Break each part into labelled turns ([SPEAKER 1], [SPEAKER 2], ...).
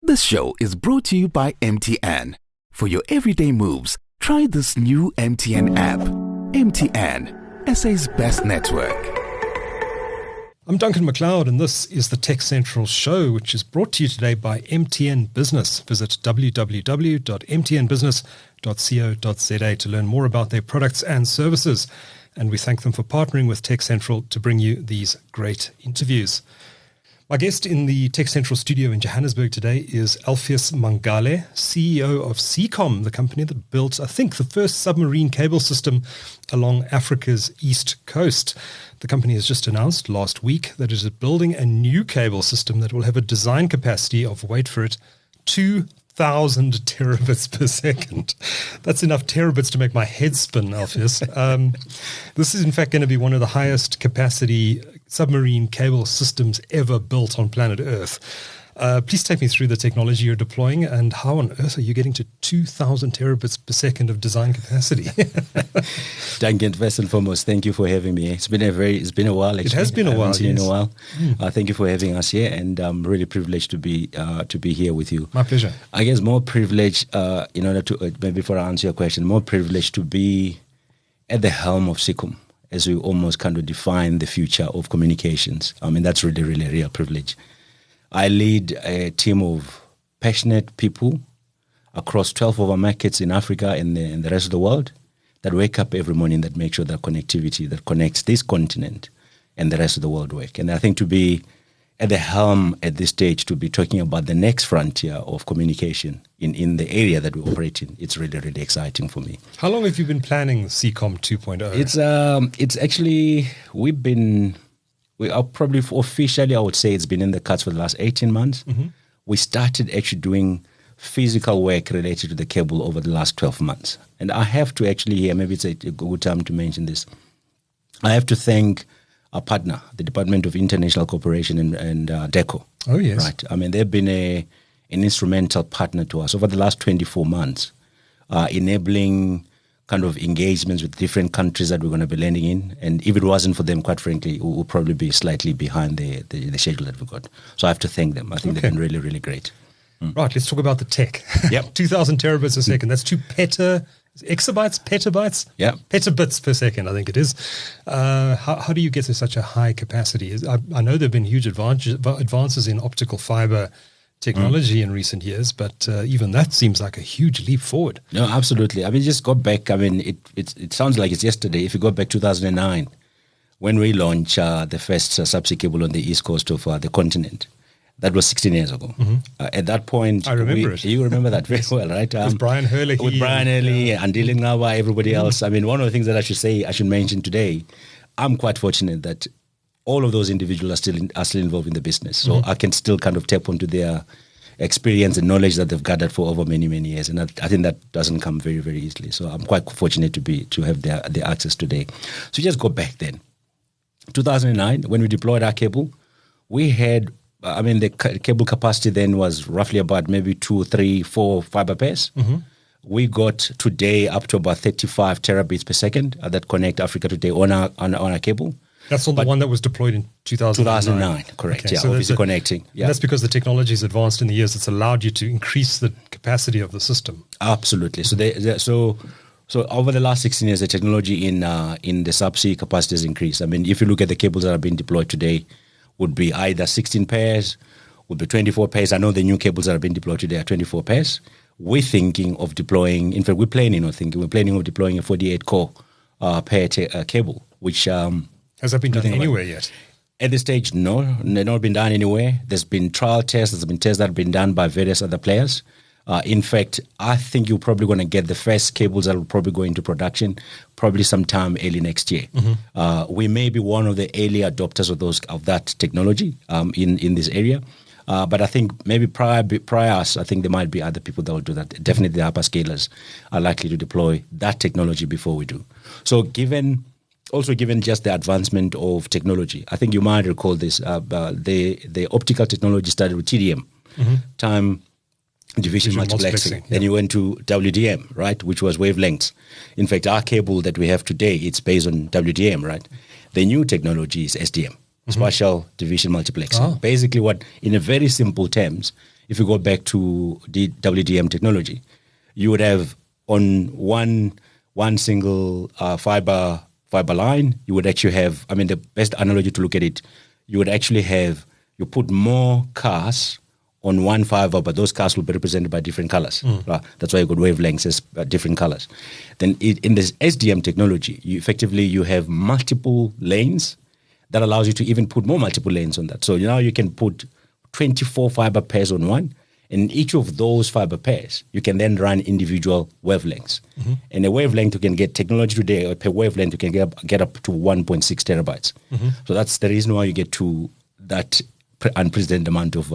[SPEAKER 1] This show is brought to you by MTN. For your everyday moves, try this new MTN app. MTN, SA's best network.
[SPEAKER 2] I'm Duncan McLeod, and this is the TechCentral Show, which is brought to you today by MTN Business. Visit www.mtnbusiness.co.za to learn more about their products and services. And we thank them for partnering with TechCentral to bring you these great interviews. My guest in the TechCentral studio in Johannesburg today is Alpheus Mangale, CEO of Seacom, the company that built, I think, the first submarine cable system along Africa's east coast. The company has just announced last week that it is building a new cable system that will have a design capacity of, wait for it, 2,000 terabits per second. That's enough terabits to make my head spin, Alpheus. This is in fact going to be one of the highest capacity submarine cable systems ever built on planet Earth. Please take me through the technology you're deploying and how on earth are you getting to 2,000 terabits per second of design capacity?
[SPEAKER 3] Duncan, first and foremost, thank you for having me. It's been a while. Actually.
[SPEAKER 2] It has been a while.
[SPEAKER 3] Yes. In a while. Thank you for having us here, and I'm really privileged to be here with you.
[SPEAKER 2] My pleasure.
[SPEAKER 3] I guess more privileged, in order to maybe before I answer your question, more privileged to be at the helm of Seacom as we almost kind of define the future of communications. I mean, that's really, really a real privilege. I lead a team of passionate people across 12 of our markets in Africa and the rest of the world that wake up every morning that make sure that connectivity that connects this continent and the rest of the world work. And I think to be at the helm at this stage, to be talking about the next frontier of communication in the area that we operate in, it's really, really exciting for me.
[SPEAKER 2] How long have you been planning Seacom 2.0?
[SPEAKER 3] It's actually, we are probably officially, I would say it's been in the cuts for the last 18 months. Mm-hmm. We started actually doing physical work related to the cable over the last 12 months. And I have to actually here, maybe it's a good time to mention this. I have to thank our partner, the Department of International Cooperation and DECO.
[SPEAKER 2] Oh, yes.
[SPEAKER 3] Right. I mean, they've been an instrumental partner to us over the last 24 months, enabling kind of engagements with different countries that we're going to be landing in. And if it wasn't for them, quite frankly, we would probably be slightly behind the schedule that we've got. So I have to thank them. I think they've been really, really great.
[SPEAKER 2] Right, let's talk about the tech.
[SPEAKER 3] Yep.
[SPEAKER 2] 2,000 terabits a second. That's petabytes?
[SPEAKER 3] Yeah.
[SPEAKER 2] Petabits per second, I think it is. How do you get to such a high capacity? I know there have been huge advances in optical fiber technology in recent years, but even that seems like a huge leap forward.
[SPEAKER 3] No, absolutely. I mean, just go back. I mean, it sounds like it's yesterday. If you go back 2009, when we launched the first subsea cable on the east coast of the continent, that was 16 years ago. Mm-hmm. At that point,
[SPEAKER 2] I remember it.
[SPEAKER 3] You remember that very well, right?
[SPEAKER 2] With Brian Hurley.
[SPEAKER 3] With Brian Hurley, and Dylan Ngawa, everybody else. I mean, one of the things that I should mention today, I'm quite fortunate that all of those individuals are still involved in the business. So I can still kind of tap onto their experience and knowledge that they've gathered for over many, many years. And I think that doesn't come very, very easily. So I'm quite fortunate to have their access today. So just go back then. 2009, when we deployed our cable, we had, the cable capacity then was roughly about maybe 2, 3, 4 fiber pairs. Mm-hmm. We got today up to about 35 terabits per second that connect Africa today on our cable.
[SPEAKER 2] That's on the one that was deployed in 2009.
[SPEAKER 3] Correct.
[SPEAKER 2] Okay,
[SPEAKER 3] yeah,
[SPEAKER 2] so
[SPEAKER 3] obviously connecting. Yeah.
[SPEAKER 2] That's because the technology has advanced in the years. It's allowed you to increase the capacity of the system.
[SPEAKER 3] Absolutely. So over the last 16 years, the technology in the subsea capacity has increased. I mean, if you look at the cables that are being deployed today, would be either 16 pairs, would be 24 pairs. I know the new cables that are being deployed today are 24 pairs. We're thinking of deploying, in fact, we're planning of deploying a 48-core pair cable, which...
[SPEAKER 2] has that been done anywhere yet?
[SPEAKER 3] At this stage, no. They've not been done anywhere. There's been trial tests. There's been tests that have been done by various other players. In fact, I think you're probably going to get the first cables that will probably go into production probably sometime early next year. Mm-hmm. We may be one of the early adopters of that technology in this area. But I think maybe prior us, I think there might be other people that will do that. Definitely the hyperscalers are likely to deploy that technology before we do. So given just the advancement of technology, I think you might recall this, the optical technology started with TDM, time division multiplexing. Then you went to WDM, right, which was wavelengths. In fact, our cable that we have today, it's based on WDM, right? The new technology is SDM, spatial division multiplexing. Basically what, in a very simple terms, if you go back to the WDM technology, you would have on one single fiber line, you would actually have, I mean, the best analogy to look at it, you would actually have, you put more cars on one fiber, but those cars will be represented by different colors. Right? That's why you got wavelengths as different colors. Then in this SDM technology, you have multiple lanes that allows you to even put more multiple lanes on that. So now you can put 24 fiber pairs on one, and each of those fiber pairs, you can then run individual wavelengths. And a wavelength, you can get technology today, per wavelength, you can get up to 1.6 terabytes. So that's the reason why you get to that unprecedented amount of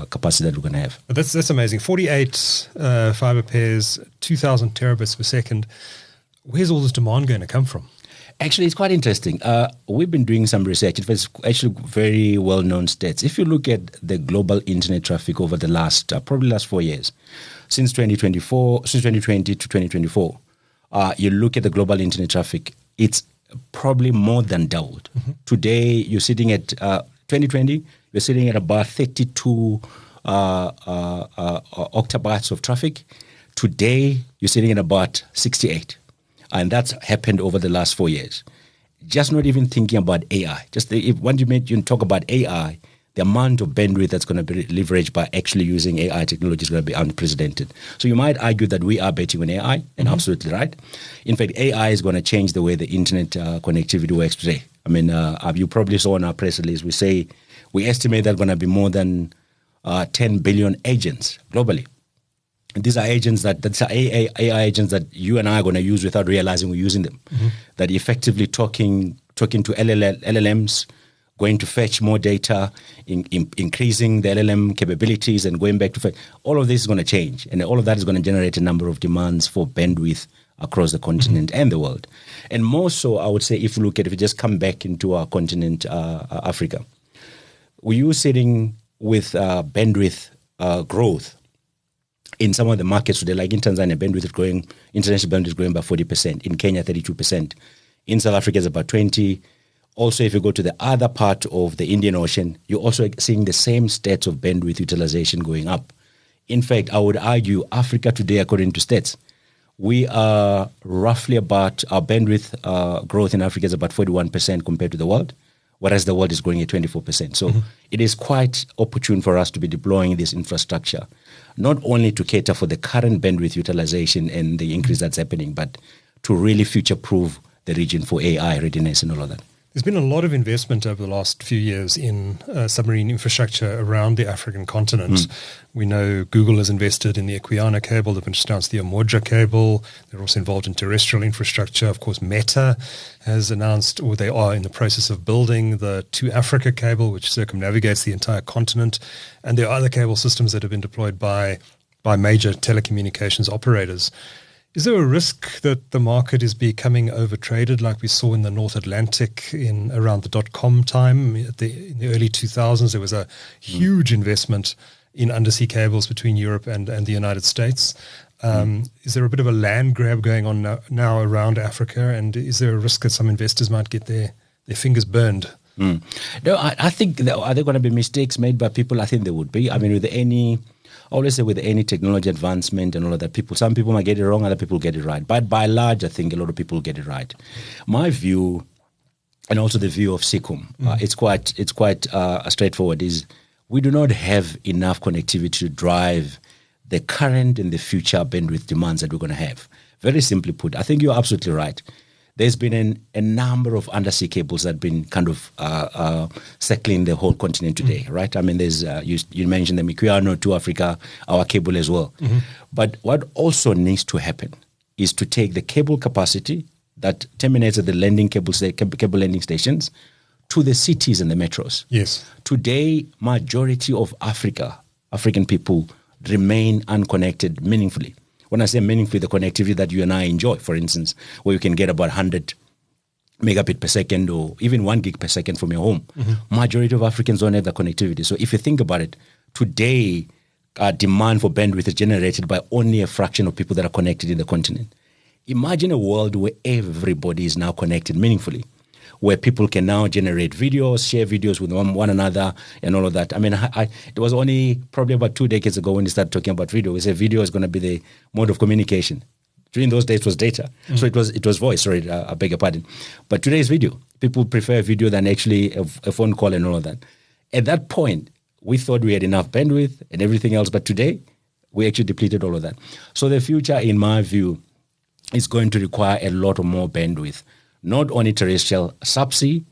[SPEAKER 3] capacity that we're going to have.
[SPEAKER 2] But that's amazing. 48 fiber pairs, 2,000 terabits per second. Where's all this demand going to come from?
[SPEAKER 3] Actually, it's quite interesting. We've been doing some research. It's actually very well-known stats. If you look at the global internet traffic over the last 4 years, since 2020 to 2024, you look at the global internet traffic, it's probably more than doubled. Today, you're sitting at 2020, you're sitting at about 32 octabytes of traffic. Today, you're sitting at about 68. And that's happened over the last 4 years. Just not even thinking about AI. When you talk about AI, the amount of bandwidth that's going to be leveraged by actually using AI technology is going to be unprecedented. So you might argue that we are betting on AI, and absolutely right. In fact, AI is going to change the way the internet connectivity works today. I mean, you probably saw in our press release, we estimate that going to be more than 10 billion agents globally. And these are agents that's AI agents that you and I are going to use without realizing we're using them. That effectively talking to LLMs, going to fetch more data, increasing the LLM capabilities and going back to fetch. All of this is going to change. And all of that is going to generate a number of demands for bandwidth across the continent and the world. And more so, I would say, if you just come back into our continent, Africa, we're sitting with bandwidth growth in some of the markets today, like in Tanzania, international bandwidth is growing by 40%. In Kenya, 32%. In South Africa, it's about 20%. Also, if you go to the other part of the Indian Ocean, you're also seeing the same stats of bandwidth utilization going up. In fact, I would argue Africa today, according to stats, we are roughly about, our bandwidth growth in Africa is about 41% compared to the world, whereas the world is growing at 24%. So it is quite opportune for us to be deploying this infrastructure, not only to cater for the current bandwidth utilization and the increase that's happening, but to really future-proof the region for AI readiness and all of that.
[SPEAKER 2] There's been a lot of investment over the last few years in submarine infrastructure around the African continent. We know Google has invested in the Equiana cable. They've just announced the Umoja cable. They're also involved in terrestrial infrastructure. Of course, Meta has announced, or they are in the process of building, the To Africa cable, which circumnavigates the entire continent. And there are other cable systems that have been deployed by major telecommunications operators. Is there a risk that the market is becoming overtraded, like we saw in the North Atlantic in around the .com time in the early 2000s? There was a huge investment in undersea cables between Europe and the United States. Is there a bit of a land grab going on now around Africa, and is there a risk that some investors might get their fingers burned?
[SPEAKER 3] No, I think, are there going to be mistakes made by people? I think there would be. I mean, with any technology advancement and all of that, some people might get it wrong, other people get it right. But by and large, I think a lot of people get it right. My view, and also the view of Seacom, it's quite straightforward, is we do not have enough connectivity to drive the current and the future bandwidth demands that we're going to have. Very simply put, I think you're absolutely right. There's been a number of undersea cables that have been kind of circling the whole continent today, right? I mean, there's you mentioned the Equiana to Africa, our cable as well. But what also needs to happen is to take the cable capacity that terminates at the cable landing stations to the cities and the metros.
[SPEAKER 2] Yes.
[SPEAKER 3] Today, majority of African people remain unconnected meaningfully. When I say meaningfully, the connectivity that you and I enjoy, for instance, where you can get about 100 megabit per second or even 1 gig per second from your home. Majority of Africans don't have that connectivity. So if you think about it, today, demand for bandwidth is generated by only a fraction of people that are connected in the continent. Imagine a world where everybody is now connected meaningfully. where people can now generate videos, share videos with one another, and all of that. I mean, it was only probably about 2 decades ago when we started talking about video. We said video is going to be the mode of communication. During those days, it was data. So it was voice, sorry, I beg your pardon. But today is video. People prefer video than actually a phone call and all of that. At that point, we thought we had enough bandwidth and everything else, but today, we actually depleted all of that. So the future, in my view, is going to require a lot of more bandwidth, not only terrestrial, subsea,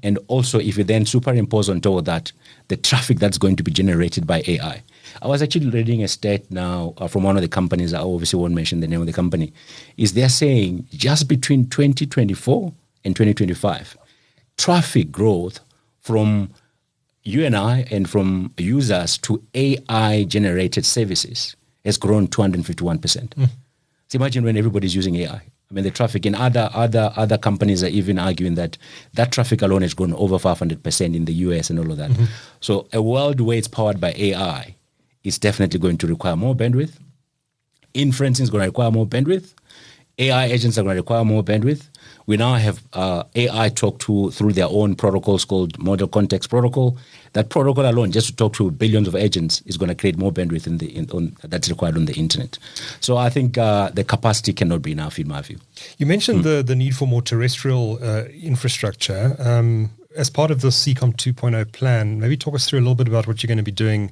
[SPEAKER 3] and also if you then superimpose on top of that, the traffic that's going to be generated by AI. I was actually reading a stat now from one of the companies, I obviously won't mention the name of the company, is they're saying just between 2024 and 2025, traffic growth from you and I and from users to AI-generated services has grown 251%. So imagine when everybody's using AI. I mean, the traffic in other companies are even arguing that traffic alone has grown over 500% in the US and all of that. So a world where it's powered by AI is definitely going to require more bandwidth. Inferencing is going to require more bandwidth. AI agents are going to require more bandwidth. We now have AI talk to through their own protocols called Model Context Protocol. That protocol alone, just to talk to billions of agents, is going to create more bandwidth that's required on the internet. So I think the capacity cannot be enough, in my view.
[SPEAKER 2] You mentioned the need for more terrestrial infrastructure. As part of the Seacom 2.0 plan, maybe talk us through a little bit about what you're going to be doing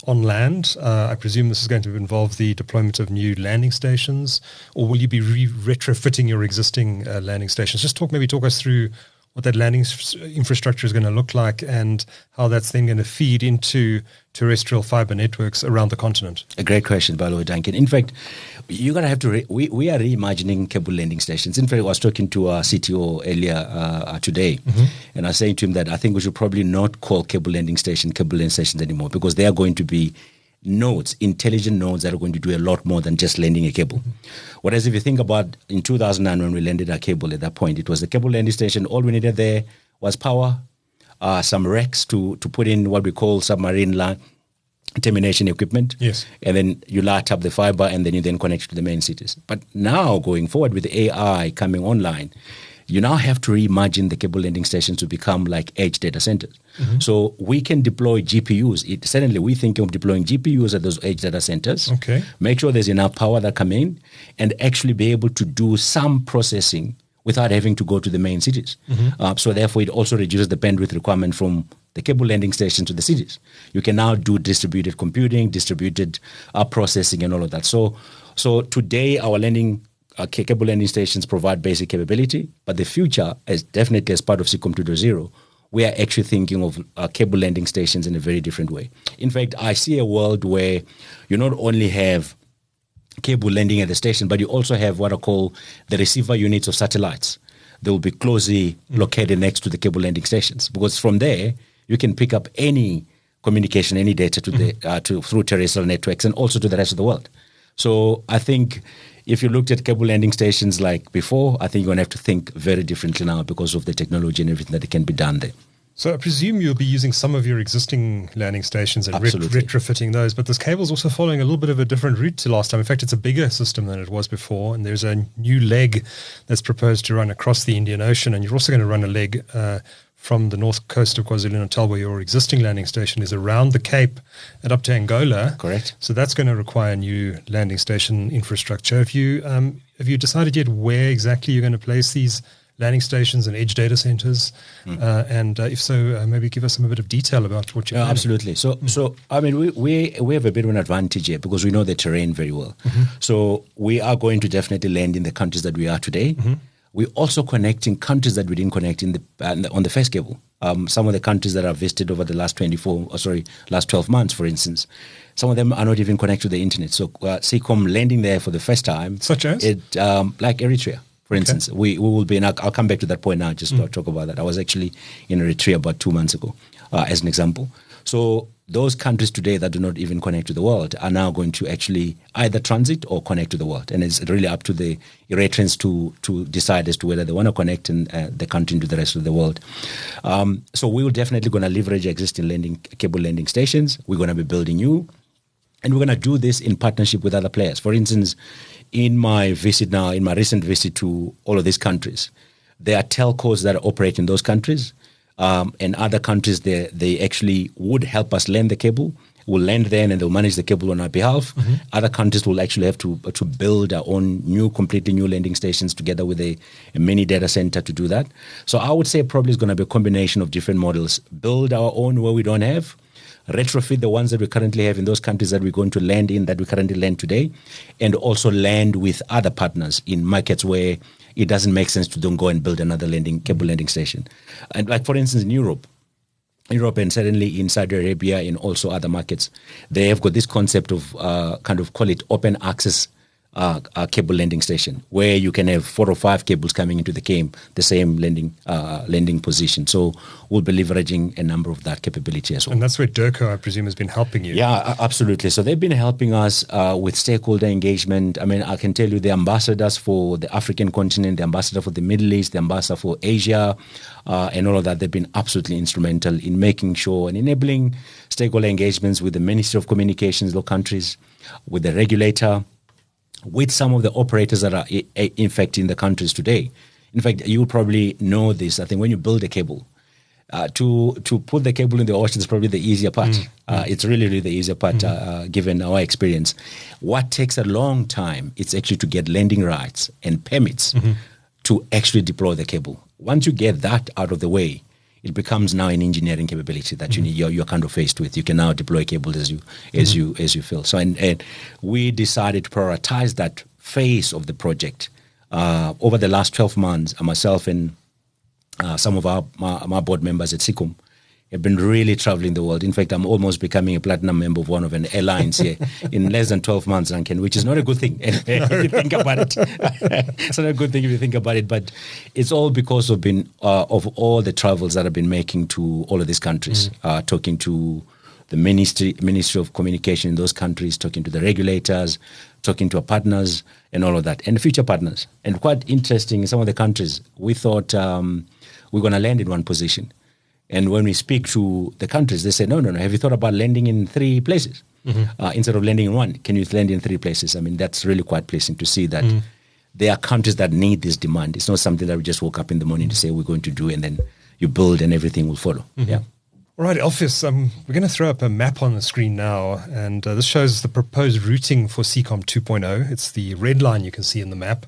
[SPEAKER 2] on land. I presume this is going to involve the deployment of new landing stations, or will you be retrofitting your existing landing stations? Just talk us through what that landing infrastructure is going to look like and how that's then going to feed into terrestrial fiber networks around the continent.
[SPEAKER 3] A great question, by the way, Duncan. In fact, you're going to have to, we are reimagining cable landing stations. In fact, I was talking to our CTO earlier today, and I was saying to him that I think we should probably not call cable landing stations anymore, because they are going to be nodes, intelligent nodes that are going to do a lot more than just landing a cable. Whereas if you think about in 2009 when we landed our cable, at that point, it was the cable landing station. All we needed there was power, some racks to put in what we call submarine line termination equipment.
[SPEAKER 2] Yes.
[SPEAKER 3] And then you light up the fiber and then you then connect to the main cities. But now going forward with the AI coming online, you now have to reimagine the cable landing stations to become like edge data centers. So we can deploy GPUs. Certainly we're thinking of deploying GPUs at those edge data centers.
[SPEAKER 2] Okay.
[SPEAKER 3] Make sure there's enough power that come in and actually be able to do some processing without having to go to the main cities. So therefore it also reduces the bandwidth requirement from the cable landing station to the cities. You can now do distributed computing, distributed processing and all of that. So today our cable landing stations provide basic capability, but the future is definitely as part of Seacom 2.0, we are actually thinking of cable landing stations in a very different way. In fact, I see a world where you not only have cable landing at the station, but you also have what I call the receiver units of satellites. They will be closely located next to the cable landing stations, because from there you can pick up any communication, any data to through terrestrial networks and also to the rest of the world. So I think if you looked at cable landing stations like before, I think you're going to have to think very differently now because of the technology and everything that can be done there.
[SPEAKER 2] So I presume you'll be using some of your existing landing stations and retrofitting those, but this cable's also following a little bit of a different route to last time. In fact, it's a bigger system than it was before, and there's a new leg that's proposed to run across the Indian Ocean, and you're also going to run a leg from the north coast of KwaZulu-Natal, where your existing landing station is, around the Cape and up to Angola.
[SPEAKER 3] Correct.
[SPEAKER 2] So that's going to require new landing station infrastructure. Have you decided yet where exactly you're going to place these landing stations and edge data centers? And if so, maybe give us a bit of detail about what you're planning.
[SPEAKER 3] Absolutely. So I mean, we have a bit of an advantage here because we know the terrain very well. So we are going to definitely land in the countries that we are today. We're also connecting countries that we didn't connect on the first cable. Some of the countries that I've visited over the last 12 months, for instance, some of them are not even connected to the internet. So Seacom landing there for the first time.
[SPEAKER 2] Such as?
[SPEAKER 3] Like Eritrea, for instance. We will be, and I'll come back to that point now just to talk about that. I was actually in Eritrea about 2 months ago, as an example. So those countries today that do not even connect to the world are now going to actually either transit or connect to the world. And it's really up to the Eritreans to decide as to whether they want to connect the country to the rest of the world. So we will definitely going to leverage existing cable landing stations. We're going to be building new. And we're going to do this in partnership with other players. For instance, in my recent visit to all of these countries, There are telcos that operate in those countries, and other countries they actually would help us land the cable. We'll land there and they'll manage the cable on our behalf. Other countries will actually have to build our own completely new landing stations together with a mini data center to do that. So I would say probably it's going to be a combination of different models. Build our own where we don't have, retrofit the ones that we currently have in those countries that we're going to land in, that we currently land today, and also land with other partners in markets where it doesn't make sense to don't go and build another cable landing station. And like, for instance, in Europe and certainly in Saudi Arabia and also other markets, they have got this concept of kind of call it open access cable landing station, where you can have 4 or 5 cables coming into the same landing position. So we'll be leveraging a number of that capability as well.
[SPEAKER 2] And that's where DERCO, I presume, has been helping you.
[SPEAKER 3] Yeah, absolutely. So they've been helping us with stakeholder engagement. I mean, I can tell you the ambassadors for the African continent, the ambassador for the Middle East, the ambassador for Asia, and all of that, they've been absolutely instrumental in making sure and enabling stakeholder engagements with the Ministry of Communications, local countries, with the regulator, with some of the operators that are in fact in the countries today. In fact, you will probably know this. I think when you build a cable, to put the cable in the ocean is probably the easier part. It's really the easier part, given our experience. What takes a long time, it's actually to get landing rights and permits to actually deploy the cable. Once you get that out of the way, it becomes now an engineering capability that you're kind of faced with. You can now deploy cables as you feel. So and we decided to prioritize that phase of the project over the last 12 months. Myself and some of my board members at Seacom have been really traveling the world. In fact, I'm almost becoming a platinum member of one of an airlines here in less than 12 months, Duncan, which is not a good thing if you think about it. It's not a good thing if you think about it, but it's all because of all the travels that I've been making to all of these countries, talking to the Ministry of Communication in those countries, talking to the regulators, talking to our partners and all of that, and future partners. And quite interesting, in some of the countries, we thought we're going to land in one position. And when we speak to the countries, they say, no, have you thought about landing in 3 places? Instead of landing in 1, can you land in 3 places? I mean, that's really quite pleasing to see that there are countries that need this demand. It's not something that we just woke up in the morning to say we're going to do and then you build and everything will follow. Yeah.
[SPEAKER 2] All right, Alpheus, we're going to throw up a map on the screen now, and this shows the proposed routing for Seacom 2.0. It's the red line you can see in the map.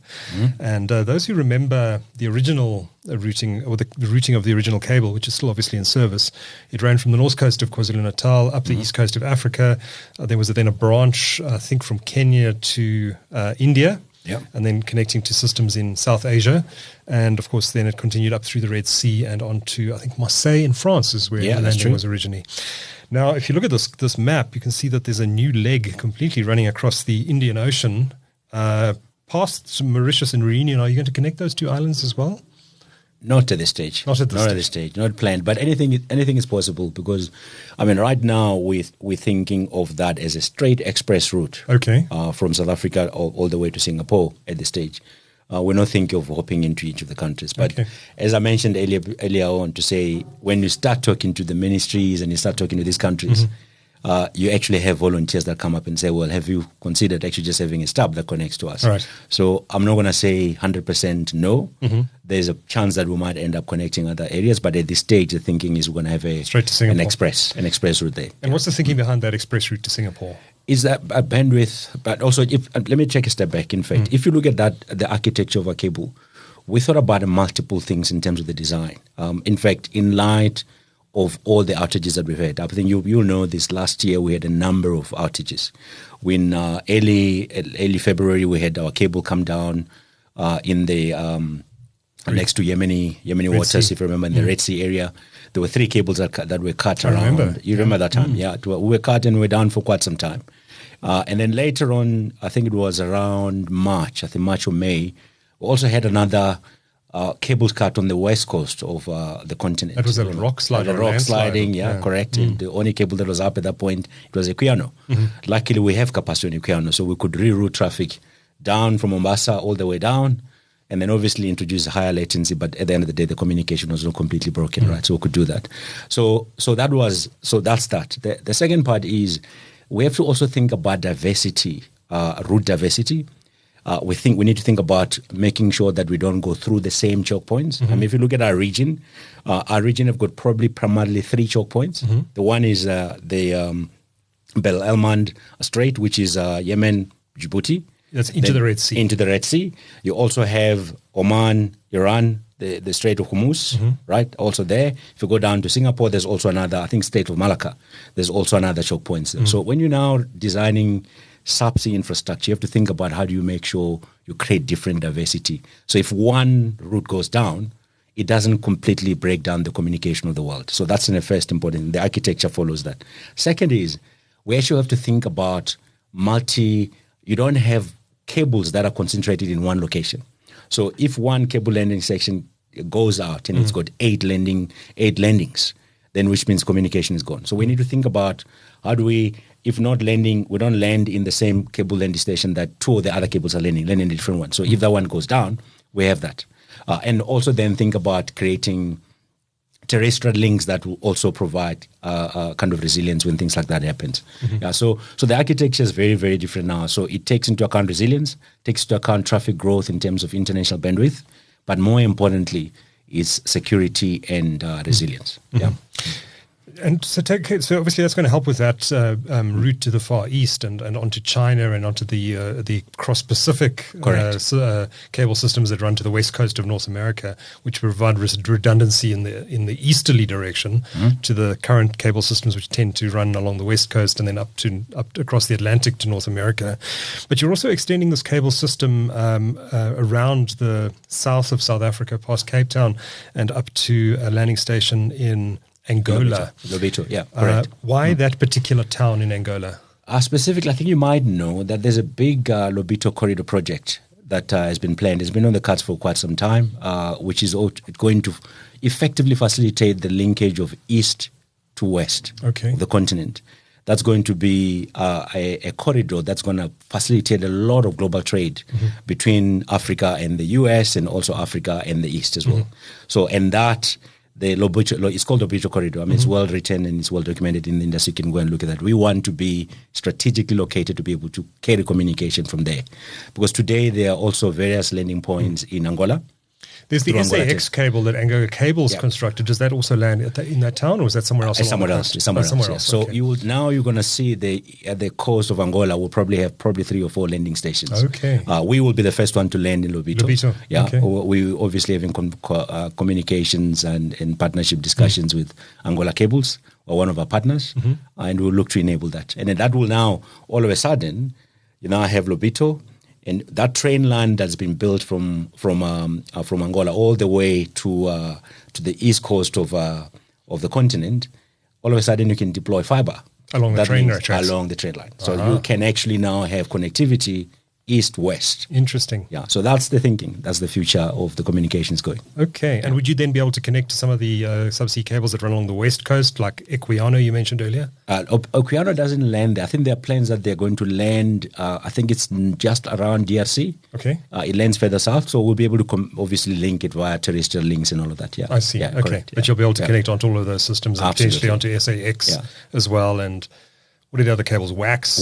[SPEAKER 2] And those who remember the original routing, or the routing of the original cable, which is still obviously in service, it ran from the north coast of KwaZulu-Natal up the east coast of Africa. There was then a branch, I think, from Kenya to India. And then connecting to systems in South Asia. And, of course, then it continued up through the Red Sea and on to, I think, Marseille in France is where the landing was originally. Now, if you look at this map, you can see that there's a new leg completely running across the Indian Ocean past Mauritius and Reunion. Are you going to connect those 2 islands as well?
[SPEAKER 3] Not at this stage. Not at this stage. Not planned. But anything is possible because, I mean, right now we're thinking of that as a straight express route.
[SPEAKER 2] Okay.
[SPEAKER 3] From South Africa all the way to Singapore at this stage. We're not thinking of hopping into each of the countries. But as I mentioned earlier on, to say when you start talking to the ministries and you start talking to these countries, you actually have volunteers that come up and say, well, have you considered actually just having a stub that connects to us?
[SPEAKER 2] Right.
[SPEAKER 3] So I'm not going to say 100% no. There's a chance that we might end up connecting other areas, but at this stage, the thinking is we're going to have an express route there.
[SPEAKER 2] And what's the thinking behind that express route to Singapore?
[SPEAKER 3] Is that a bandwidth, but also, let me take a step back. In fact, if you look at the architecture of a cable, we thought about multiple things in terms of the design. In fact, in light of all the outages that we've had, I think you'll know this. Last year we had a number of outages. When early February we had our cable come down in the next to Yemeni waters, if you remember, in the Red Sea area. There were 3 cables that were cut around. You remember that time? Yeah, we were cut and we were down for quite some time. And then later on, I think it was around March or May, we also had another cables cut on the west coast of the continent.
[SPEAKER 2] That was a rock sliding.
[SPEAKER 3] Correct. And the only cable that was up at that point, it was Equiano. Luckily, we have capacity on Equiano, so we could reroute traffic down from Mombasa all the way down, and then obviously introduce higher latency. But at the end of the day, the communication was not completely broken, right? So we could do that. So that's that. The second part is we have to also think about diversity, route diversity. we need to think about making sure that we don't go through the same choke points. I mean, if you look at our region have got probably primarily 3 choke points. The one is the Bab el-Mandeb Strait, which is Yemen, Djibouti.
[SPEAKER 2] That's into the Red Sea.
[SPEAKER 3] Into the Red Sea. You also have Oman, Iran, the Strait of Hormuz, right? Also there. If you go down to Singapore, there's also another, I think, Strait of Malacca. There's also another choke point. So when you're now designing subsea infrastructure, you have to think about how do you make sure you create different diversity. So if one route goes down, it doesn't completely break down the communication of the world. So that's the first important. The architecture follows that. Second is we actually have to think about you don't have cables that are concentrated in one location. So if one cable landing section goes out and it's got 8 landings, then which means communication is gone. So we need to think about how do we, if not landing, we don't land in the same cable landing station that 2 of the other cables are landing a different one. So if that one goes down, we have that. And also then think about creating terrestrial links that will also provide kind of resilience when things like that happens. Yeah, so the architecture is very, very different now. So it takes into account resilience, takes into account traffic growth in terms of international bandwidth, but more importantly is security and resilience. Yeah.
[SPEAKER 2] And so obviously that's going to help with that route to the Far East and onto China and onto the cross-Pacific cable systems that run to the west coast of North America, which provide redundancy in the easterly direction to the current cable systems, which tend to run along the west coast and then up across the Atlantic to North America. But you're also extending this cable system around the south of South Africa, past Cape Town, and up to a landing station in Angola.
[SPEAKER 3] Lobito, yeah, correct.
[SPEAKER 2] Why that particular town in Angola?
[SPEAKER 3] Specifically, I think you might know that there's a big Lobito corridor project that has been planned. It's been on the cards for quite some time, which is going to effectively facilitate the linkage of east to west of the continent. That's going to be a corridor that's going to facilitate a lot of global trade between Africa and the US and also Africa and the East as well. So, and that... it's called the Lobito Corridor. I mean, it's well written and it's well documented in the industry. You can go and look at that. We want to be strategically located to be able to carry communication from there. Because today there are also various landing points in Angola.
[SPEAKER 2] There's the SAX cable that Angola Cables constructed. Does that also land in that town, or is that somewhere else?
[SPEAKER 3] It's somewhere else. So you're going to see at the coast of Angola, we'll probably have 3 or 4 landing stations.
[SPEAKER 2] Okay.
[SPEAKER 3] We will be the first one to land in Lobito. Yeah.
[SPEAKER 2] Okay.
[SPEAKER 3] We obviously having communications and partnership discussions with Angola Cables, or one of our partners, and we'll look to enable that. And then that will now, all of a sudden, you now have Lobito. And that train line that's been built from Angola all the way to the east coast of the continent, all of a sudden you can deploy fiber
[SPEAKER 2] along the train
[SPEAKER 3] line. So you can actually now have connectivity east-west.
[SPEAKER 2] Interesting.
[SPEAKER 3] Yeah, so that's the thinking. That's the future of the communications going.
[SPEAKER 2] Okay, and would you then be able to connect to some of the subsea cables that run along the west coast, like Equiano you mentioned earlier?
[SPEAKER 3] Equiano doesn't land there. I think there are plans that they're going to land, I think it's just around DRC.
[SPEAKER 2] Okay.
[SPEAKER 3] It lands further south, so we'll be able to obviously link it via terrestrial links and all of that, yeah.
[SPEAKER 2] I see,
[SPEAKER 3] yeah,
[SPEAKER 2] okay.
[SPEAKER 3] Correct,
[SPEAKER 2] but you'll be able to connect onto all of those systems and potentially onto SAX as well, and... What are the other cables? Wax,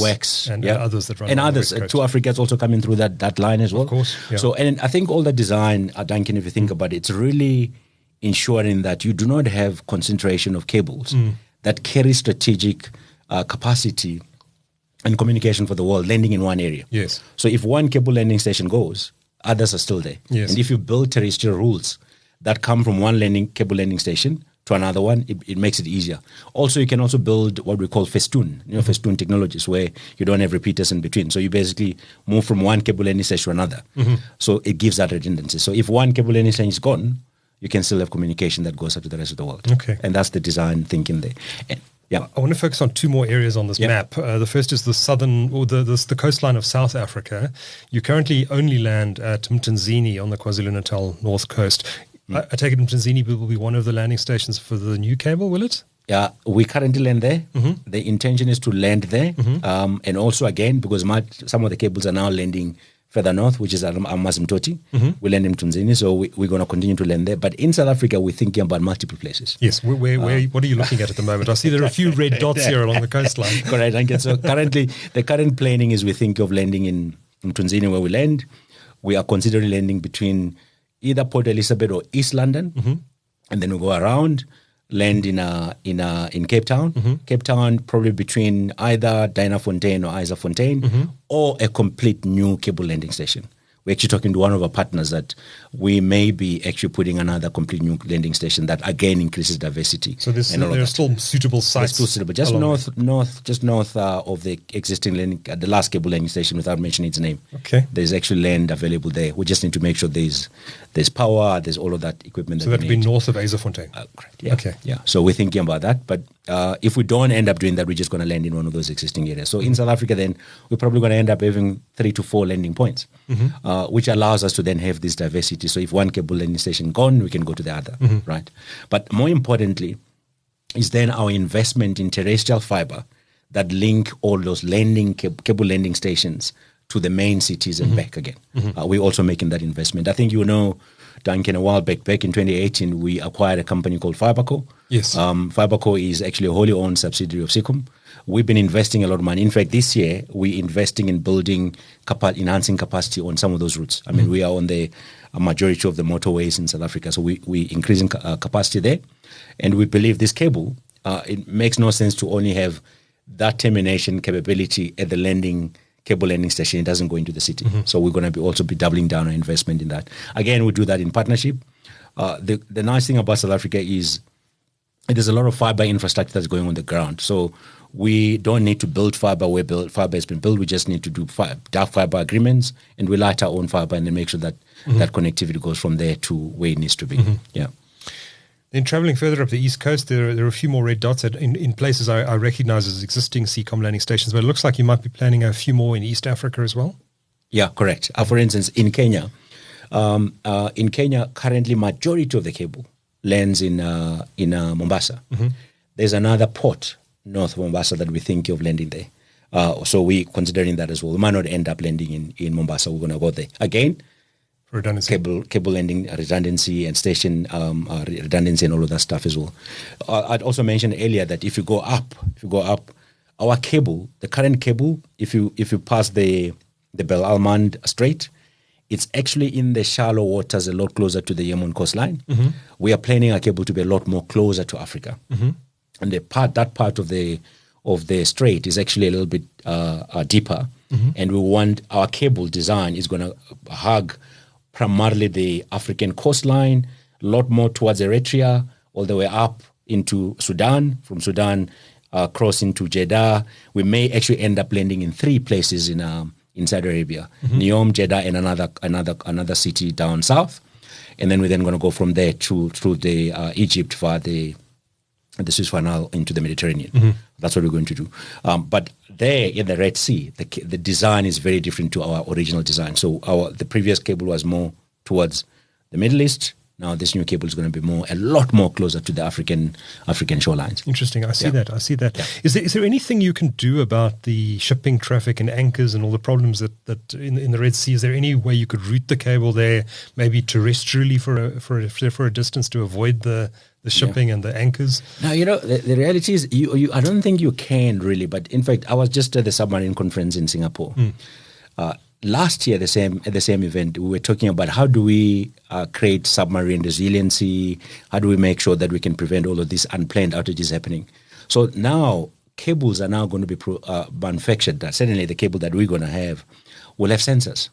[SPEAKER 2] and others that run.
[SPEAKER 3] And others. To Africa is also coming through that line as well.
[SPEAKER 2] Of course. Yeah.
[SPEAKER 3] So, and I think all the design, Duncan, if you think about it, it's really ensuring that you do not have concentration of cables that carry strategic capacity and communication for the world landing in one area.
[SPEAKER 2] Yes.
[SPEAKER 3] So if one cable landing station goes, others are still there.
[SPEAKER 2] Yes.
[SPEAKER 3] And if you build terrestrial rules that come from one cable landing station to another one, it makes it easier. Also, you can also build what we call festoon, festoon technologies, where you don't have repeaters in between. So you basically move from one cable landing station to another. So it gives that redundancy. So if one cable landing station is gone, you can still have communication that goes up to the rest of the world.
[SPEAKER 2] Okay.
[SPEAKER 3] And that's the design thinking there. And,
[SPEAKER 2] I want to focus on 2 more areas on this map. The first is the southern, or the coastline of South Africa. You currently only land at Mtunzini on the KwaZulu-Natal north coast. I take it Mtunzini will be one of the landing stations for the new cable, will it?
[SPEAKER 3] Yeah, we currently land there. The intention is to land there. And also, again, because some of the cables are now landing further north, which is at Amazimtoti. We land in Mtunzini, so we're going to continue to land there. But in South Africa, we're thinking about multiple places.
[SPEAKER 2] Yes, where what are you looking at the moment? I see there are a few red dots here along the coastline.
[SPEAKER 3] Correct. So currently, the current planning is we think of landing in Mtunzini, where we land. We are considering landing between either Port Elizabeth or East London, and then we go around, land in Cape Town. Cape Town, probably between either Dinafontein or Isafontein, or a complete new cable landing station. We're actually talking to one of our partners that we may be actually putting another complete new landing station that again increases diversity.
[SPEAKER 2] So there are still suitable sites.
[SPEAKER 3] Still suitable. Just north of the existing landing, the last cable landing station, without mentioning its name.
[SPEAKER 2] Okay.
[SPEAKER 3] There's actually land available there. We just need to make sure there's power, there's all of that equipment.
[SPEAKER 2] So that would be north of Isafontein.
[SPEAKER 3] Correct. Yeah.
[SPEAKER 2] Okay.
[SPEAKER 3] Yeah. So we're thinking about that, but if we don't end up doing that, we're just going to land in one of those existing areas. So in South Africa, then we're probably going to end up having 3 to 4 landing points, which allows us to then have this diversity. So if one cable landing station gone, we can go to the other, right? But more importantly, is then our investment in terrestrial fiber that link all those cable landing stations to the main cities and back again. We're also making that investment. I think you know, Duncan, a while back in 2018, we acquired a company called FiberCo.
[SPEAKER 2] Yes.
[SPEAKER 3] FiberCo is actually a wholly owned subsidiary of Seacom. We've been investing a lot of money. In fact, this year, we're investing in building, enhancing capacity on some of those routes. I mean, we are on a majority of the motorways in South Africa, so we're increasing capacity there. And we believe this cable, it makes no sense to only have that termination capability at the cable landing station. It doesn't go into the city. So we're going to also be doubling down our investment in that. Again, we do that in partnership. The nice thing about South Africa is there's a lot of fiber infrastructure that's going on the ground. So we don't need to build fiber where fiber has been built. We just need to do dark fiber agreements, and we light our own fiber and then make sure that that connectivity goes from there to where it needs to be. Yeah.
[SPEAKER 2] Then traveling further up the East Coast, there are a few more red dots in places I recognize as existing Seacom landing stations, but it looks like you might be planning a few more in East Africa as well. Yeah,
[SPEAKER 3] correct. For instance, in Kenya, currently majority of the cable lands in Mombasa. There's another port north of Mombasa that we think of landing there. So we're considering that as well. We might not end up landing in Mombasa. We're going to go there. Again,
[SPEAKER 2] for redundancy.
[SPEAKER 3] Cable landing redundancy and station redundancy and all of that stuff as well. I'd also mentioned earlier that if you go up, our cable, the current cable, if you pass the Bel Almond Strait, it's actually in the shallow waters a lot closer to the Yemen coastline. We are planning our cable to be a lot more closer to Africa. And that part of the strait is actually a little bit deeper. And we want our cable design is going to hug primarily the African coastline, a lot more towards Eritrea, all the way up into Sudan, from Sudan cross into Jeddah. We may actually end up landing in 3 places in Saudi Arabia, Neom, Jeddah, and another city down south. And then we're going to go from there through the Egypt via the Suez Canal into the Mediterranean. That's what we're going to do. But there in the Red Sea, the design is very different to our original design. So the previous cable was more towards the Middle East. Now this new cable is going to be a lot more closer to the African shorelines.
[SPEAKER 2] Interesting. I see that. Yeah. Is there anything you can do about the shipping traffic and anchors and all the problems that in the Red Sea? Is there any way you could route the cable there, maybe terrestrially for a distance to avoid the shipping and the anchors?
[SPEAKER 3] Now, the reality is I don't think you can really, but in fact, I was just at the submarine conference in Singapore. Last year, at the same event, we were talking about how do we create submarine resiliency, how do we make sure that we can prevent all of these unplanned outages happening. So now, cables are now going to be manufactured. Certainly, the cable that we're going to have will have sensors,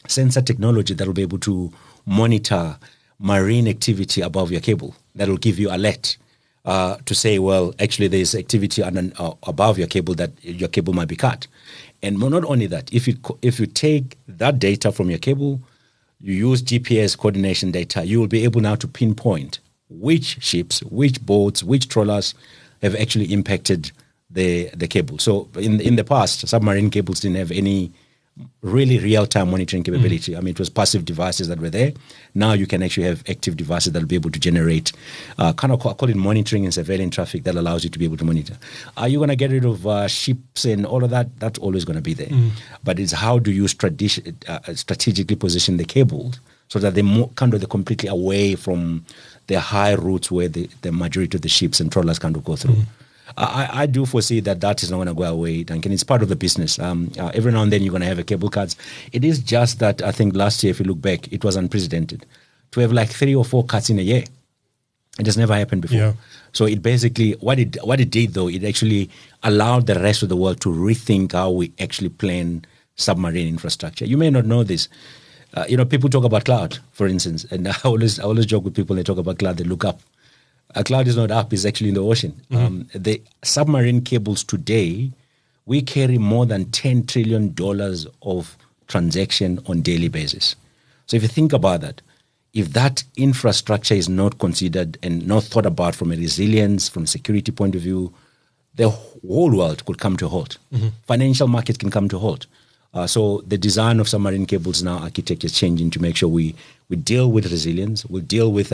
[SPEAKER 3] sensor technology that will be able to monitor marine activity above your cable. That will give you alert to say, well, actually there's activity above your cable that your cable might be cut. And not only that, if you take that data from your cable, you use GPS coordination data, you will be able now to pinpoint which ships, which boats, which trawlers have actually impacted the cable. So in the past, submarine cables didn't have any really real-time monitoring capability. I mean, it was passive devices that were there. Now you can actually have active devices that will be able to generate kind of call it monitoring and surveillance traffic that allows you to be able to monitor. Are you going to get rid of ships and all of that? That's always going to be there. But it's how do you strategically position the cables so that they're completely away from the high routes where the majority of the ships and trawlers kind of go through. I do foresee that is not going to go away, Duncan. It's part of the business. Every now and then you're going to have a cable cuts. It is just that I think last year, if you look back, it was unprecedented. To have like 3 or 4 cuts in a year, it has never happened before. Yeah. So it basically, what it did though, it actually allowed the rest of the world to rethink how we actually plan submarine infrastructure. You may not know this. People talk about cloud, for instance, and I always joke with people when they talk about cloud, they look up. A cloud is not up, it's actually in the ocean. The submarine cables today, we carry more than $10 trillion of transaction on daily basis. So if you think about that, if that infrastructure is not considered and not thought about from a resilience, from a security point of view, the whole world could come to a halt. Financial markets can come to a halt. So the design of submarine cables now, architecture is changing to make sure we deal with resilience, we deal with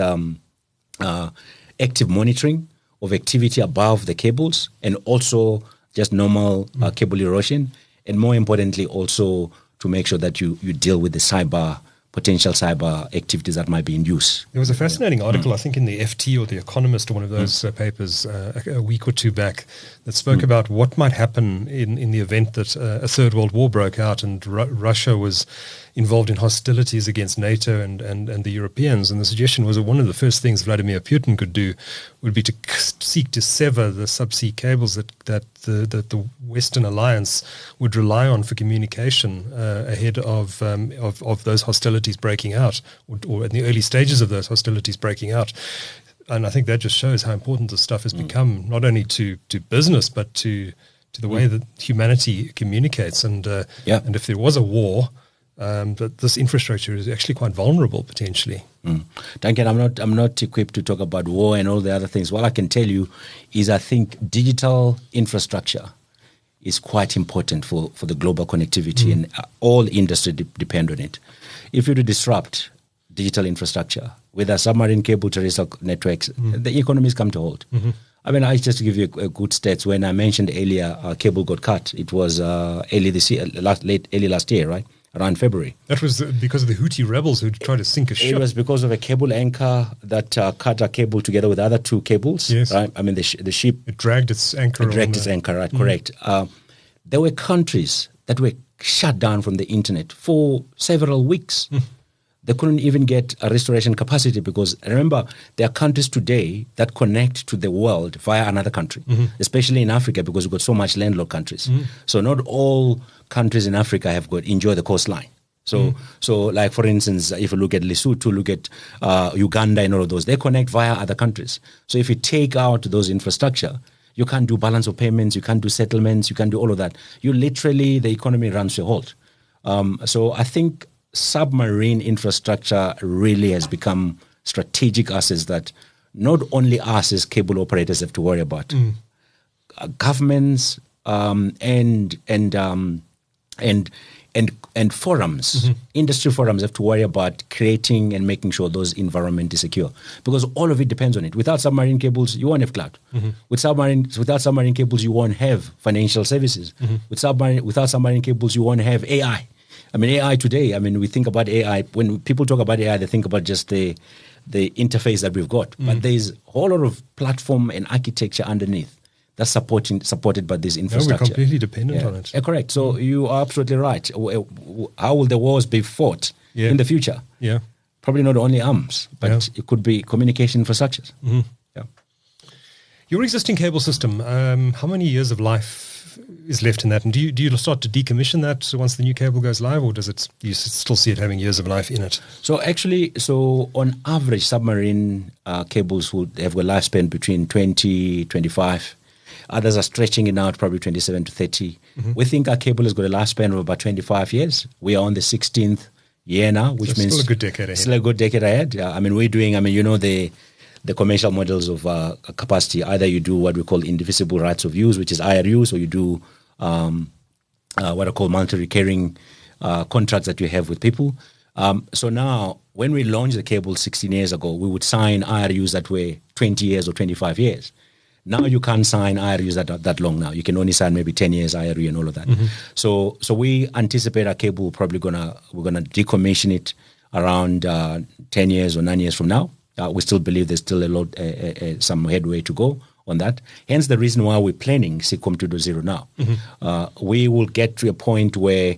[SPEAKER 3] active monitoring of activity above the cables, and also just normal cable erosion, and more importantly also to make sure that you deal with the potential cyber activities that might be in use.
[SPEAKER 2] There was a fascinating article, I think in the FT or The Economist or one of those papers a week or two back that spoke about what might happen in the event that a third world war broke out and Russia was involved in hostilities against NATO and the Europeans. And the suggestion was that one of the first things Vladimir Putin could do would be to seek to sever the subsea cables that the Western alliance would rely on for communication ahead of those hostilities breaking out, or in the early stages of those hostilities breaking out. And I think that just shows how important this stuff has become, not only to business, but to the way that humanity communicates. And if there was a war, that this infrastructure is actually quite vulnerable potentially.
[SPEAKER 3] Duncan, I'm not equipped to talk about war and all the other things. What I can tell you is I think digital infrastructure is quite important for the global connectivity, and all industry depend on it. If you disrupt digital infrastructure, whether submarine cable, terrestrial networks, the economies come to halt. I mean, I just to give you a good stats. When I mentioned earlier, cable got cut. It was early last year, right? Around February.
[SPEAKER 2] That was because of the Houthi rebels who tried to sink a ship.
[SPEAKER 3] It was because of a cable anchor that cut a cable together with other 2 cables.
[SPEAKER 2] Yes.
[SPEAKER 3] Right? I mean, the ship...
[SPEAKER 2] It dragged its anchor.
[SPEAKER 3] Right, correct. There were countries that were shut down from the internet for several weeks. They couldn't even get a restoration capacity because, remember, there are countries today that connect to the world via another country, especially in Africa because we've got so much landlocked countries. So not all countries in Africa enjoy the coastline. So like, for instance, if you look at Lesotho, look at Uganda and all of those, they connect via other countries. So if you take out those infrastructure, you can't do balance of payments, you can't do settlements, you can't do all of that. The economy runs to a halt. So I think submarine infrastructure really has become strategic assets that not only us as cable operators have to worry about. Governments and forums, industry forums have to worry about creating and making sure those environment is secure, because all of it depends on it. Without submarine cables, you won't have cloud. Without submarine cables, you won't have financial services. Without submarine cables, you won't have AI. I mean, AI today, we think about AI. When people talk about AI, they think about just the interface that we've got. But there's a whole lot of platform and architecture underneath that's supported by this infrastructure.
[SPEAKER 2] No, we're completely dependent on it.
[SPEAKER 3] Correct. So you are absolutely right. How will the wars be fought in the future?
[SPEAKER 2] Yeah.
[SPEAKER 3] Probably not only arms, but it could be communication infrastructures. Yeah.
[SPEAKER 2] Your existing cable system, how many years of life is left in that, and do you start to decommission that once the new cable goes live, or do you still see it having years of life in it?
[SPEAKER 3] So on average, submarine cables would have a lifespan between 20, 25. Others are stretching it out probably 27 to 30. We think our cable has got a lifespan of about 25 years. We are on the 16th year now, which means
[SPEAKER 2] still a good decade ahead.
[SPEAKER 3] Still a good decade ahead. Yeah. We're doing. The commercial models of capacity. Either you do what we call indivisible rights of use, which is IRUs, or you do what are called multi-recurring contracts that you have with people. So now, when we launched the cable 16 years ago, we would sign IRUs that were 20 years or 25 years. Now you can't sign IRUs that long now. You can only sign maybe 10 years IRU and all of that. So we anticipate our cable we're gonna decommission it around 10 years or 9 years from now. We still believe there's still some headway to go on that. Hence the reason why we're planning Seacom 2.0 now. We will get to a point where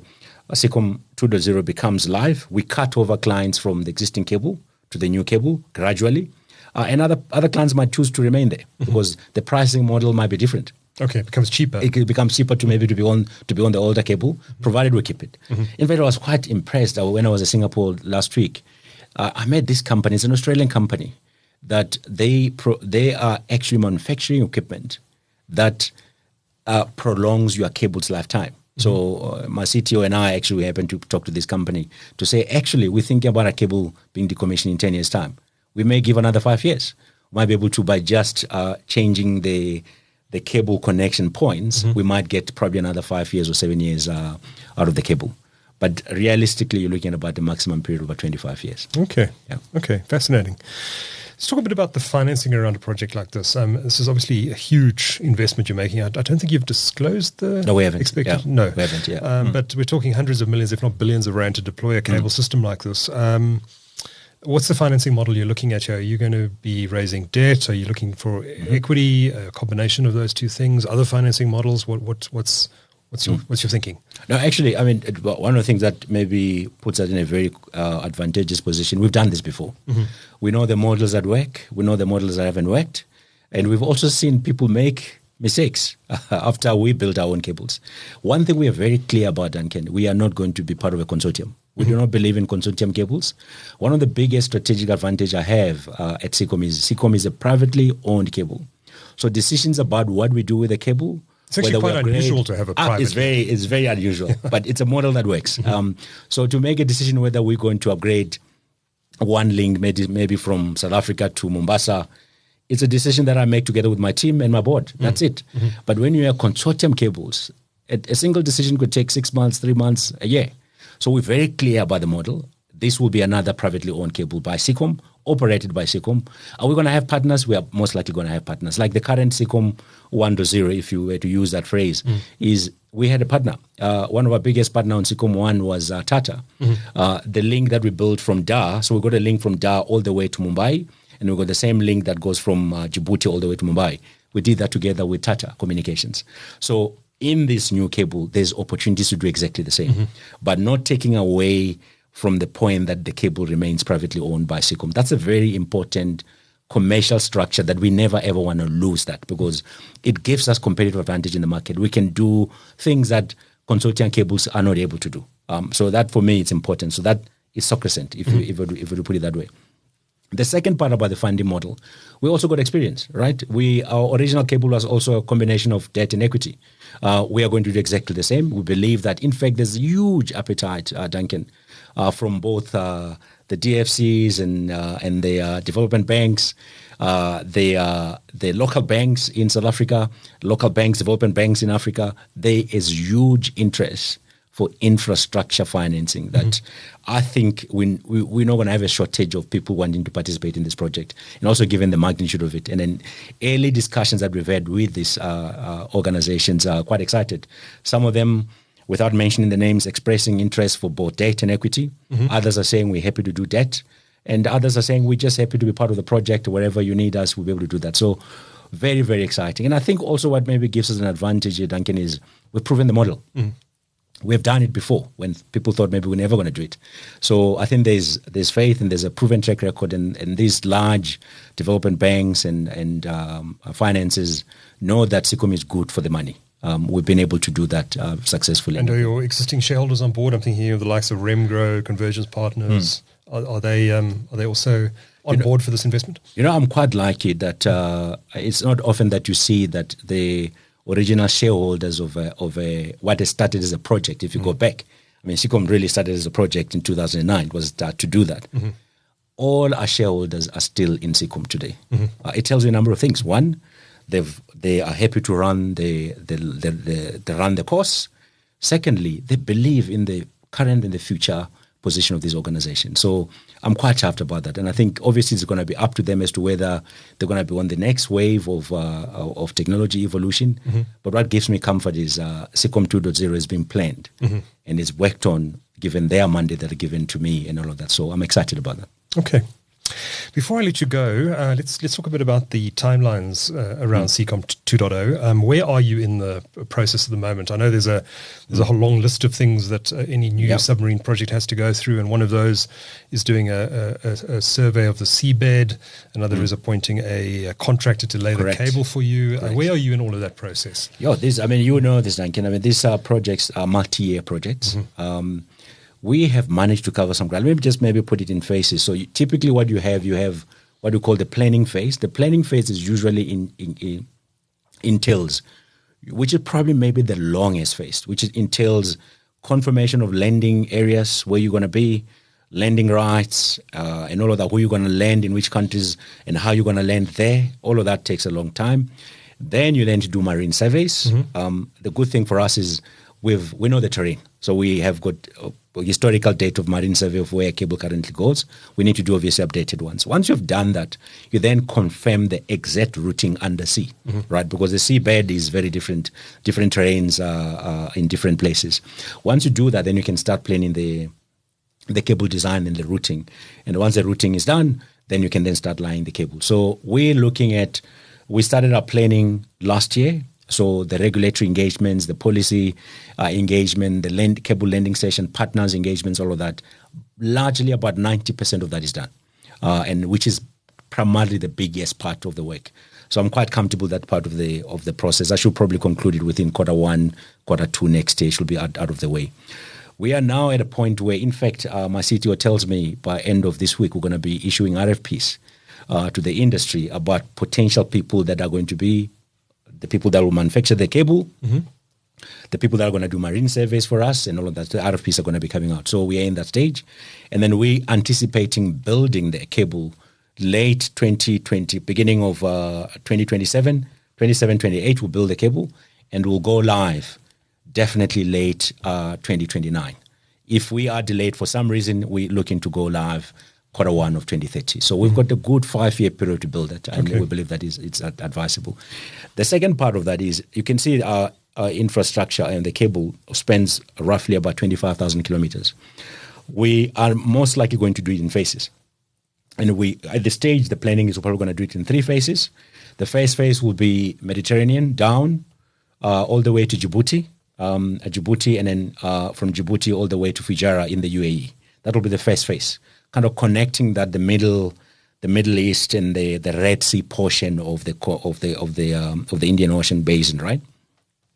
[SPEAKER 3] Seacom 2.0 becomes live. We cut over clients from the existing cable to the new cable gradually. And other clients might choose to remain there because the pricing model might be different.
[SPEAKER 2] Okay, it becomes cheaper.
[SPEAKER 3] It becomes cheaper to be on the older cable, provided we keep it. In fact, I was quite impressed when I was in Singapore last week. I met this company. It's an Australian company that they are actually manufacturing equipment that prolongs your cable's lifetime. So my CTO and I actually happened to talk to this company to say, actually, we're thinking about a cable being decommissioned in 10 years' time. We may give another 5 years. We might be able to, by just changing the cable connection points, we might get probably another 5 years or 7 years out of the cable. But realistically, you're looking at about the maximum period of about 25 years.
[SPEAKER 2] Okay.
[SPEAKER 3] Yeah.
[SPEAKER 2] Okay. Fascinating. Let's talk a bit about the financing around a project like this. This is obviously a huge investment you're making. I don't think you've disclosed the
[SPEAKER 3] No, we haven't.
[SPEAKER 2] expected.
[SPEAKER 3] Yeah.
[SPEAKER 2] No,
[SPEAKER 3] we haven't. Yeah.
[SPEAKER 2] But we're talking hundreds of millions, if not billions, of rand to deploy a cable system like this. What's the financing model you're looking at here? Are you going to be raising debt? Are you looking for equity? A combination of those two things? Other financing models? What's your thinking?
[SPEAKER 3] No, actually, I mean, one of the things that maybe puts us in a very advantageous position, we've done this before. We know the models that work. We know the models that haven't worked. And we've also seen people make mistakes after we built our own cables. One thing we are very clear about, Duncan, we are not going to be part of a consortium. We do not believe in consortium cables. One of the biggest strategic advantage I have at Seacom is a privately owned cable. So decisions about what we do with the cable,
[SPEAKER 2] it's actually quite unusual to have a private.
[SPEAKER 3] It's very unusual, but it's a model that works. So to make a decision whether we're going to upgrade one link, maybe from South Africa to Mombasa, it's a decision that I make together with my team and my board. That's it. But when you have consortium cables, a single decision could take 6 months, 3 months, a year. So we're very clear about the model. This will be another privately owned cable by Seacom, operated by Seacom. Are we going to have partners? We are most likely going to have partners. Like the current Seacom 1.0, if you were to use that phrase, is we had a partner. One of our biggest partner on Seacom 1 was Tata. The link that we built from Dar, so we got a link from Dar all the way to Mumbai, and we got the same link that goes from Djibouti all the way to Mumbai. We did that together with Tata Communications. So in this new cable, there's opportunities to do exactly the same, but not taking away from the point that the cable remains privately owned by Seacom. That's a very important commercial structure that we never ever want to lose that, because it gives us competitive advantage in the market. We can do things that consortium cables are not able to do. So that for me, it's important. So that is sacrosanct, if you put it that way. The second part about the funding model, we also got experience, right? Our original cable was also a combination of debt and equity. We are going to do exactly the same. We believe that, in fact, there's huge appetite, Duncan, from both the DFCs and the development banks, the local banks in South Africa, local banks, development banks in Africa. There is huge interest for infrastructure financing that I think we're not going to have a shortage of people wanting to participate in this project, and also given the magnitude of it. And then early discussions that we've had with these organizations are quite excited. Some of them, without mentioning the names, expressing interest for both debt and equity. Others are saying we're happy to do debt. And others are saying we're just happy to be part of the project. Wherever you need us, we'll be able to do that. So very, very exciting. And I think also what maybe gives us an advantage here, Duncan, is we've proven the model. We've done it before when people thought maybe we're never going to do it. So I think there's faith and there's a proven track record, and these large development banks and finances know that Seacom is good for the money. We've been able to do that successfully.
[SPEAKER 2] And are your existing shareholders on board? I'm thinking of the likes of Remgro, Convergence Partners. Are they also on board for this investment? I'm quite lucky that it's not often that you see that the original shareholders of what has started as a project, if you go back. I mean, Seacom really started as a project in 2009, was to do that. All our shareholders are still in Seacom today. It tells you a number of things. One, they are happy to run they run the course. Secondly, they believe in the current and the future position of this organization. So I'm quite chuffed about that. And I think obviously it's going to be up to them as to whether they're going to be on the next wave of technology evolution. But what gives me comfort is Seacom 2.0 has been planned and is worked on given their mandate that are given to me and all of that. So I'm excited about that. Okay. Before I let you go, let's talk a bit about the timelines around Seacom 2.0. Where are you in the process at the moment? I know there's a whole long list of things that any new submarine project has to go through, and one of those is doing a survey of the seabed. Another is appointing a contractor to lay the cable for you. Where are you in all of that process?
[SPEAKER 3] This, Duncan. These projects are multi-year projects. We have managed to cover some ground. Let me just put it in phases. So typically what you have what we call the planning phase. The planning phase is usually entails, which is probably maybe the longest phase, which entails confirmation of landing areas, where you're going to be, landing rights, and all of that, where you're going to land, in which countries, and how you're going to land there. All of that takes a long time. Then you to do marine surveys. The good thing for us is we know the terrain. So we have got a historical data of marine survey of where a cable currently goes. We need to do obviously updated ones. Once you've done that, you then confirm the exact routing under sea, right? Because the seabed is very different terrains in different places. Once you do that, then you can start planning the cable design and the routing. And once the routing is done, then you can then start laying the cable. So we started our planning last year. So the regulatory engagements, the policy engagement, the cable landing station partners engagements, all of that, largely about 90% of that is done, and which is primarily the biggest part of the work. So I'm quite comfortable that part of the process. I should probably conclude it within Q1, Q2 next year. Should be out of the way. We are now at a point where, in fact, my CTO tells me by end of this week we're going to be issuing RFPs to the industry about potential people that are going to be the people that will manufacture the cable, the people that are going to do marine surveys for us, and all of that. The RFPs are going to be coming out. So we are in that stage. And then we anticipating building the cable late 2020, beginning of 2027, 28, we'll build the cable, and we'll go live definitely late 2029. If we are delayed for some reason, we're looking to go live Q1 of 2030. So we've got a good 5-year period to build it, and we believe that it's advisable. The second part of that is you can see our infrastructure and the cable spans roughly about 25,000 kilometers. We are most likely going to do it in phases. And at the stage, the planning is probably going to do it in 3 phases. The first phase will be Mediterranean down all the way to Djibouti, and then from Djibouti all the way to Fujairah in the UAE. That will be the first phase, kind of connecting that the Middle East and the Red Sea portion of the Indian Ocean basin, right?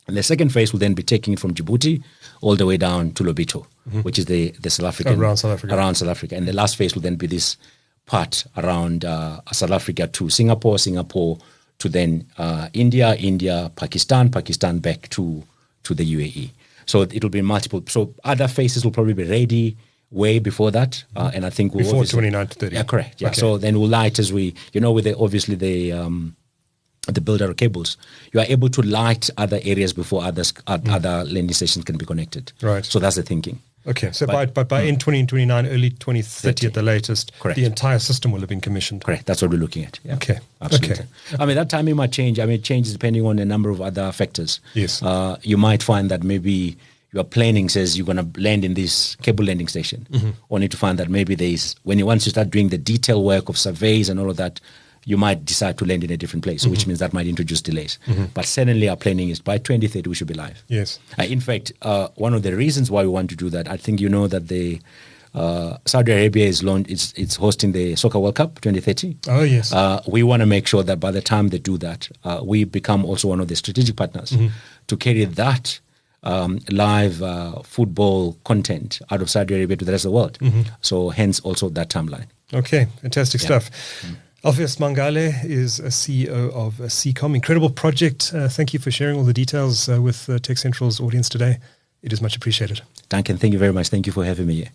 [SPEAKER 3] And the second phase will then be taking it from Djibouti all the way down to Lobito, which is the South African
[SPEAKER 2] around South Africa.
[SPEAKER 3] And the last phase will then be this part around South Africa to Singapore to then India, Pakistan back to the UAE. So it will be multiple. So other phases will probably be ready way before that, and I think
[SPEAKER 2] before 29 to 30.
[SPEAKER 3] Yeah, correct. Yeah. Okay. So then we'll light as we, with the builder of cables, you are able to light other areas before other landing stations can be connected.
[SPEAKER 2] Right.
[SPEAKER 3] So that's the thinking.
[SPEAKER 2] Okay. So by end 2029, early 2030 at the latest,
[SPEAKER 3] correct,
[SPEAKER 2] the entire system will have been commissioned.
[SPEAKER 3] Correct. That's what we're looking at. Yeah.
[SPEAKER 2] Okay.
[SPEAKER 3] Absolutely.
[SPEAKER 2] Okay.
[SPEAKER 3] That timing might change. It changes depending on a number of other factors.
[SPEAKER 2] Yes.
[SPEAKER 3] You might find that maybe your planning says you're going to land in this cable landing station, only to find that maybe once you start doing the detail work of surveys and all of that, you might decide to land in a different place, which means that might introduce delays. But certainly our planning is by 2030 we should be live.
[SPEAKER 2] Yes.
[SPEAKER 3] In fact, one of the reasons why we want to do that, I think that the Saudi Arabia it's hosting the Soccer World Cup 2030.
[SPEAKER 2] Oh, yes.
[SPEAKER 3] We want to make sure that by the time they do that, we become also one of the strategic partners to carry that live football content out of Saudi Arabia to the rest of the world. So hence also that timeline.
[SPEAKER 2] Okay, fantastic stuff. Alpheus Mangale is a CEO of Seacom. Incredible project. Thank you for sharing all the details with TechCentral's audience today. It is much appreciated.
[SPEAKER 3] Duncan, thank you very much. Thank you for having me here.